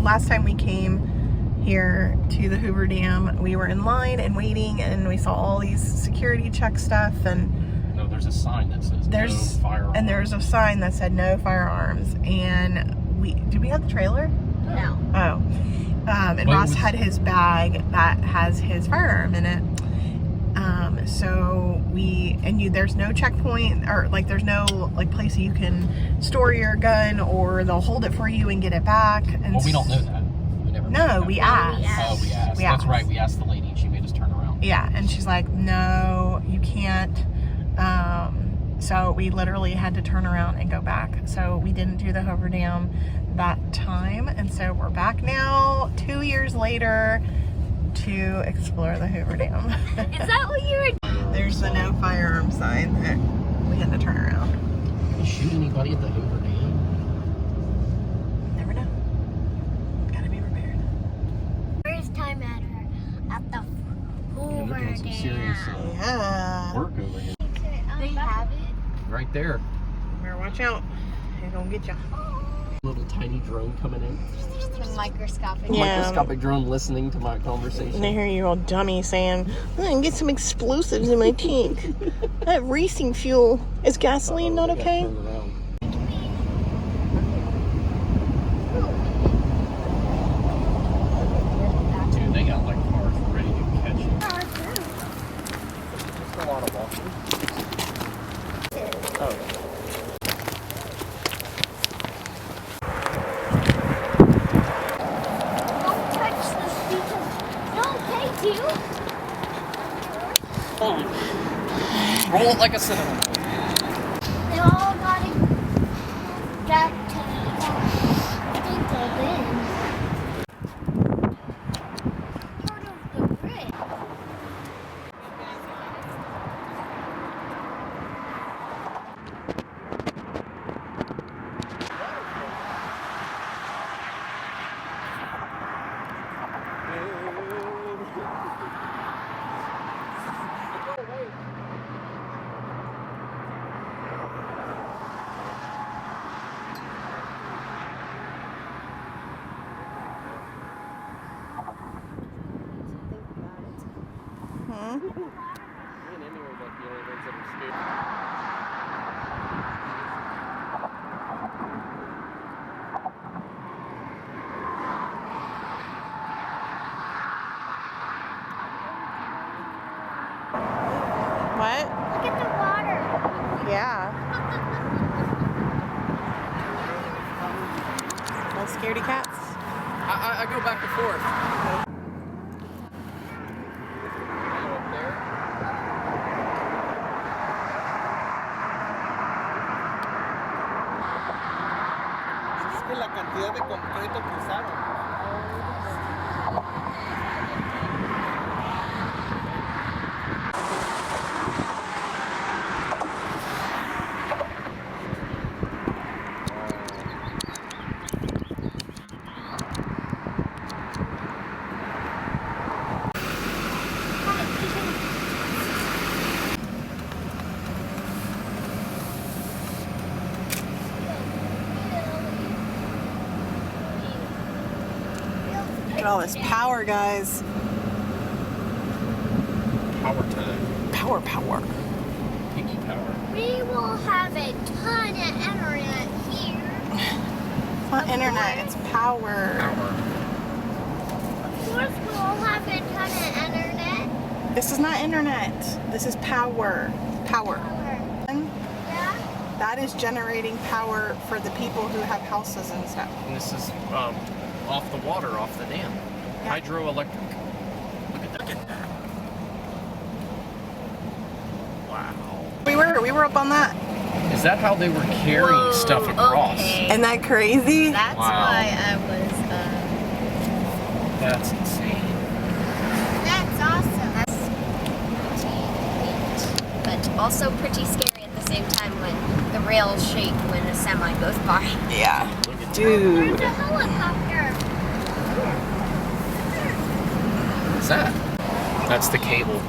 last time we came here to the Hoover Dam, we were in line and waiting, and we saw all these security check stuff, and no, there's a sign that says no firearms. And there's a sign that said no firearms, and did we have the trailer? No. Oh. And Ross had his bag that has his firearm in it. So there's no checkpoint, or like there's no like place you can store your gun, or they'll hold it for you and get it back. And well, we don't know that. We asked. Oh, we asked. That's right. We asked the lady, and she made us turn around. Yeah, and she's like, no, you can't. So we literally had to turn around and go back. So we didn't do the Hoover Dam that time, and so we're back now 2 years later to explore the Hoover Dam. Is that what you were doing? There's the no firearm sign that we had to turn around. Can you shoot anybody at the Hoover Dam? Never know. Gotta be prepared. First time at the Hoover Dam. Some serious work over here. They have it right there. Better watch out. He's gonna get you. Little tiny drone coming in. The microscopic. Microscopic drone listening to my conversation. And I hear you old dummy saying, I can get some explosives in my tank. That racing fuel. Is gasoline not okay? Dude, they got like cars ready to catch you. Just a lot of walking. Oh. Roll it like a cinnamon. They all got it back to the bin. Part of the bridge. What? Look at the water. Yeah. No scaredy cats? I go back and forth. Es que la cantidad de concreto que usaron. Look at all this power, guys. Power time. Power. Piggy power. We will have a ton of internet here. It's not internet, it's power. Of course, we'll have a ton of internet. This is not internet. This is power. And Yeah? that is generating power for the people who have houses and stuff. And this is off the water, off the dam. Yeah. Hydroelectric. Look at that. Wow. We were up on that. Is that how they were carrying stuff across? Okay. Isn't that crazy? That's Wow. why I was, That's insane. that's awesome. That's pretty neat, but also pretty scary at the same time when the rails shake when a semi goes by. Yeah. Look at Dude. There's a helicopter. What's that? That's the cable.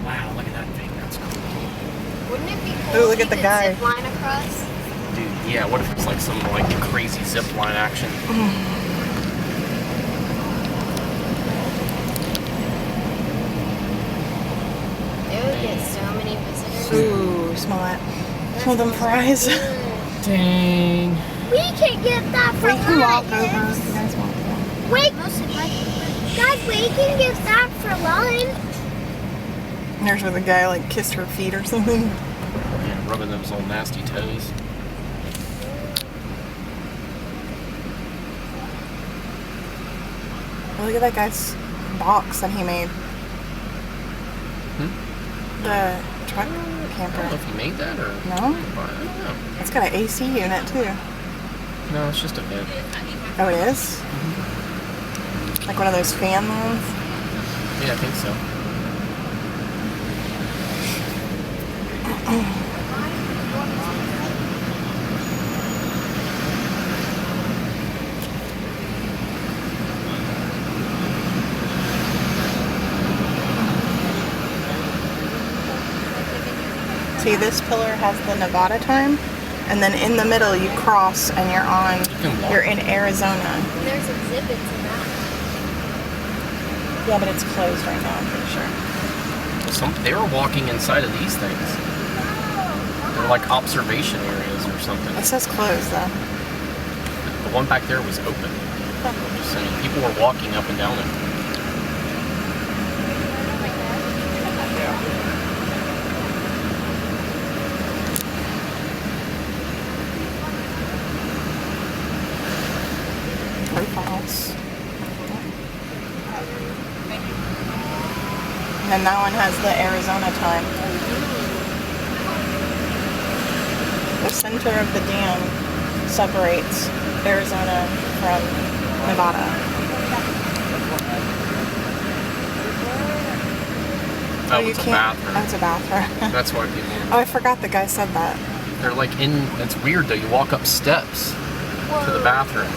Wow, look at that thing. That's cool. Wouldn't it be Ooh, cool look if at the you guy. could zip line across? Dude, Yeah, what if it's like some like crazy zip line action? They would get so many visitors. Ooh, smell that. Smell them fries. Dang. We can get that for We can walk over. lunch. You guys walk over. Wait, guys, we can get that for lunch. There's where the guy like kissed her feet or something. Yeah, rubbing those old nasty toes. Look at that guy's box that he made. The truck I don't know camper. if he made that or... No? I don't know. It's got an AC unit too. No, it's just a vent. Oh, it is? Like one of those fan ones? Yeah, I think so. See, this pillar has the Nevada time, and then in the middle you cross and you're on, you're in Arizona. And there's exhibits in that. Yeah, but it's closed right now, I'm pretty sure. They were walking inside of these things. They're like observation areas or something. It says closed though. The one back there was open. I'm just saying, people were walking up and down it. Profiles. And then that one has the Arizona time. The center of the dam separates Arizona from Nevada. Oh, you it's a can't. bathroom. Oh, it's a bathroom. That's why people... Oh, I forgot the guy said that. They're like in... It's weird though, you walk up steps to the bathroom.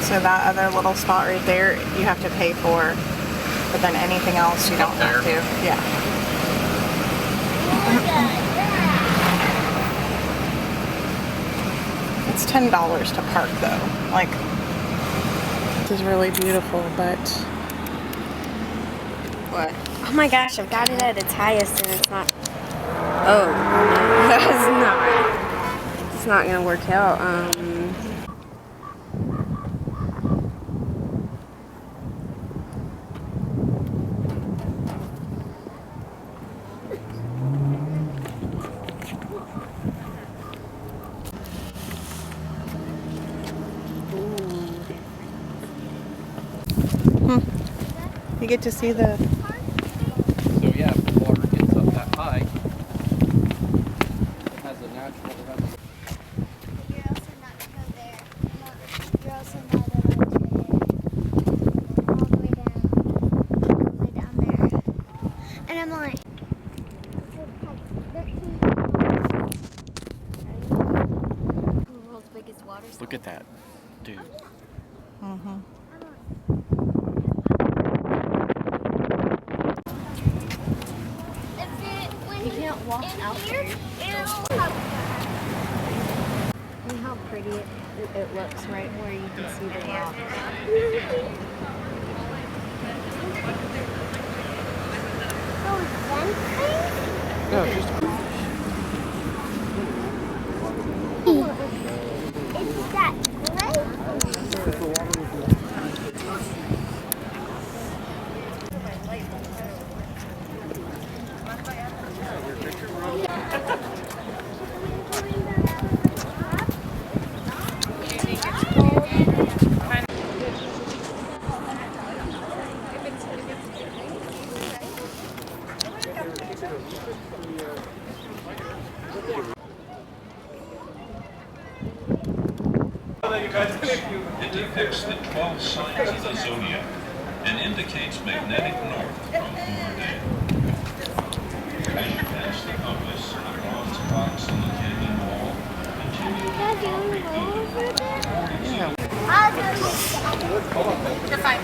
So that other little spot right there, you have to pay for, but then anything else you don't have to. Yeah. It's $10 to park though. Like, this is really beautiful, but what? Oh my gosh, I've got it at its highest and it's not. Oh, no, that's not. It's not gonna work out. You get to see the... So yeah, if the water gets up that high, it has a natural... You're also not to go there. You're also not allowed to all the way down. All the way down there. And I'm like, The world's biggest water slide. Look at that, dude. Mm-hmm. You can't walk out there. And how pretty it looks right where you can see the rock. No, just... Is that great? It depicts the 12 signs of the zodiac and indicates magnetic north from Hoover Dam. As you pass the compass, the bronze box on the canyon wall, Dad, you want to go over there? Yeah. I'll go. You're fine.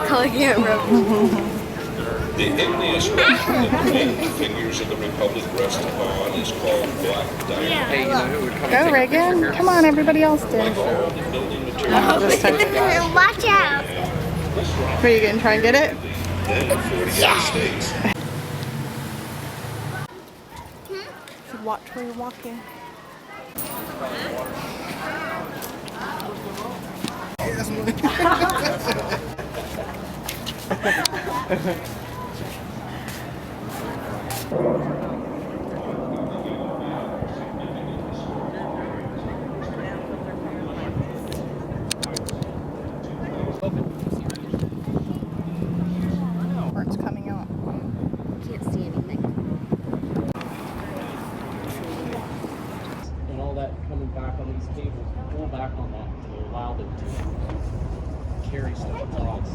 Calling it rope. The igneous rock that the main figures of the Republic rest upon is called black diamond. Hey, you know who would come Go, and take Reagan. pictures? Come on, everybody else did. Like all the building materials, This time. Watch out. Are you gonna try and get it? then 48 states. Should watch where you're walking. Words coming out. Can't see anything. And all that coming back on these cables, pull back on that to allow them to carry stuff across.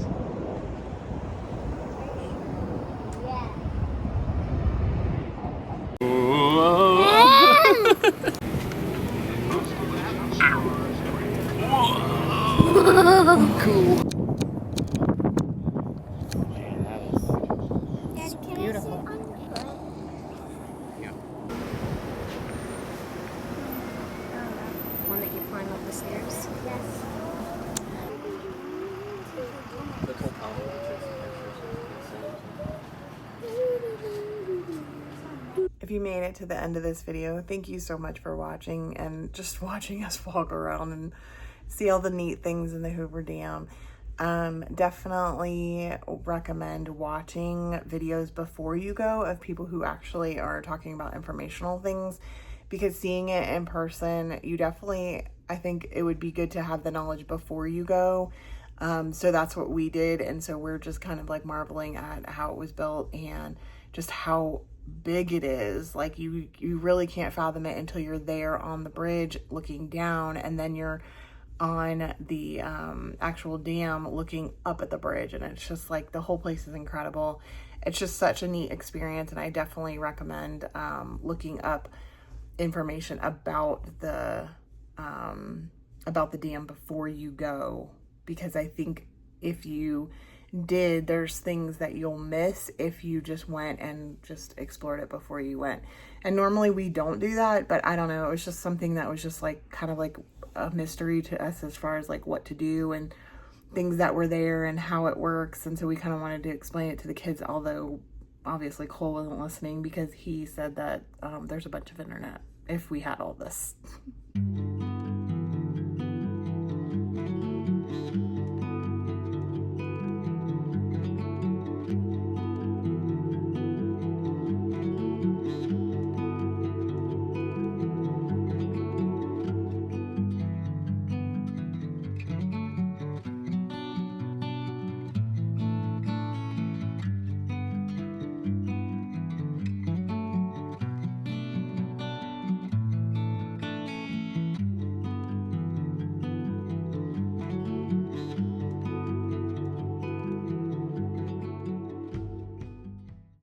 Cool. Man, that is Dad, can beautiful. I sit on your foot? One that you climb up the stairs. Yes. the whole time. If you made it to the end of this video, thank you so much for watching and just watching us walk around and see all the neat things in the Hoover Dam. Definitely recommend watching videos before you go of people who actually are talking about informational things, because seeing it in person, you definitely, I think it would be good to have the knowledge before you go. So that's what we did, and so we're just kind of like marveling at how it was built and just how big it is. Like you really can't fathom it until you're there on the bridge looking down, and then you're on the actual dam looking up at the bridge, and it's just like the whole place is incredible. It's just such a neat experience, and I definitely recommend looking up information about the dam before you go, because I think if you did, there's things that you'll miss if you just went and just explored it before you went. And normally we don't do that, but I don't know, it was just something that was just like kind of like a mystery to us as far as like what to do and things that were there and how it works. And so we kind of wanted to explain it to the kids, although obviously Cole wasn't listening because he said that there's a bunch of internet if we had all this.